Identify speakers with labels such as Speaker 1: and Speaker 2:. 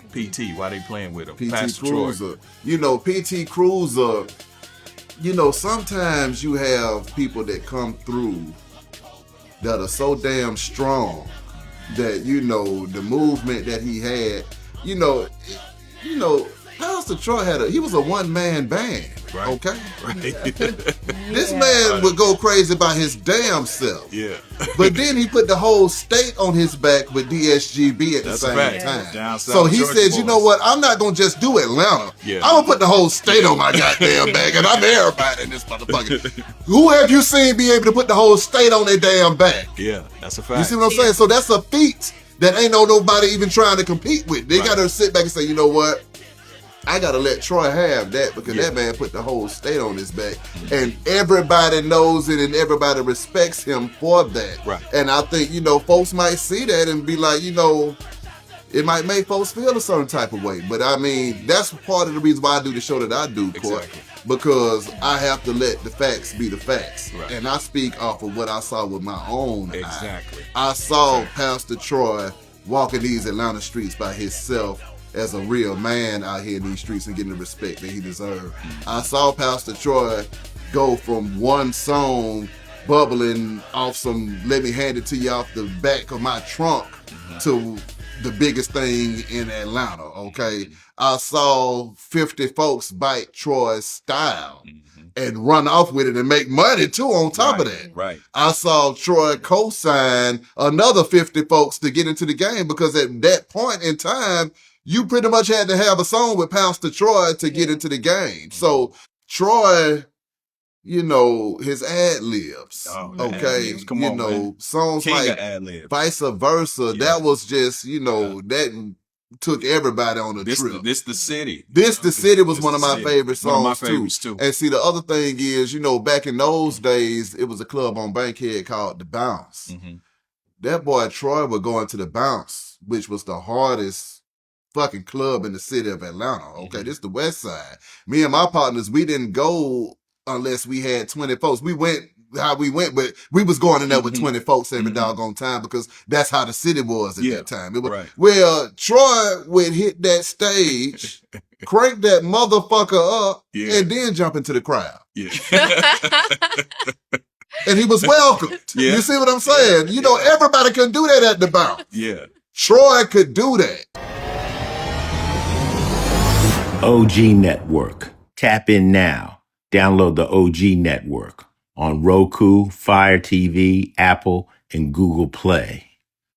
Speaker 1: PT, why they playing with him?
Speaker 2: PT
Speaker 1: Pastor
Speaker 2: Cruiser.
Speaker 1: Troy.
Speaker 2: You know, PT Cruiser, you know, sometimes you have people that come through that are so damn strong that, you know, the movement that he had, you know, Pastor Troy he was a one-man band,
Speaker 1: right.
Speaker 2: Okay?
Speaker 1: Right.
Speaker 2: This man would go crazy by his damn self.
Speaker 1: Yeah.
Speaker 2: But then he put the whole state on his back with DSGB at the same time.
Speaker 1: Down
Speaker 2: So he
Speaker 1: Georgia
Speaker 2: says,
Speaker 1: boys.
Speaker 2: you know what? I'm not going to just do Atlanta.
Speaker 1: Yeah.
Speaker 2: I'm going to put the whole state on my goddamn back, and I'm everybody in this motherfucker. Who have you seen be able to put the whole state on their damn back?
Speaker 1: Yeah, that's a fact.
Speaker 2: You see what I'm saying? So that's a feat that ain't nobody even trying to compete with. They got to sit back and say, you know what? I got to let Troy have that because that man put the whole state on his back. And everybody knows it and everybody respects him for that.
Speaker 1: Right.
Speaker 2: And I think, you know, folks might see that and be like, you know, it might make folks feel a certain type of way. But I mean, that's part of the reason why I do the show that I do, Court.
Speaker 1: Exactly.
Speaker 2: Because I have to let the facts be the facts.
Speaker 1: Right.
Speaker 2: And I speak off of what I saw with my own
Speaker 1: Exactly.
Speaker 2: eye. I saw Pastor Troy walking these Atlanta streets by himself as a real man out here in these streets and getting the respect that he deserved. I saw Pastor Troy go from one song bubbling off some let me hand it to you off the back of my trunk to the biggest thing in Atlanta, okay? I saw 50 folks bite Troy's style and run off with it and make money too on top of that.
Speaker 1: Right.
Speaker 2: I saw Troy co-sign another 50 folks to get into the game because at that point in time, you pretty much had to have a song with Pastor Troy to get into the game. So Troy, you know, his ad-libs,
Speaker 1: ad-libs. Come on, man.
Speaker 2: songs
Speaker 1: King
Speaker 2: like
Speaker 1: of ad-libs.
Speaker 2: Vice Versa, that was just, you know, that took everybody on a trip.
Speaker 1: This the City.
Speaker 2: This the City was one of my favorite songs,
Speaker 1: one of my favorites too.
Speaker 2: And see, the other thing is, you know, back in those days, it was a club on Bankhead called The Bounce. That boy Troy would go into The Bounce, which was the hardest fucking club in the city of Atlanta. Okay, this is the West Side. Me and my partners, we didn't go unless we had 20 folks. We went how we went, but we was going in there with 20 folks every doggone time because that's how the city was at that time. It was, well, Troy would hit that stage, crank that motherfucker up, and then jump into the crowd.
Speaker 1: Yeah.
Speaker 2: And he was welcomed.
Speaker 1: Yeah.
Speaker 2: You see what I'm saying? You know, everybody can do that at the Bounce.
Speaker 1: Yeah.
Speaker 2: Troy could do that.
Speaker 3: OG Network. Tap in now. Download the OG Network on Roku, Fire TV, Apple, and Google Play.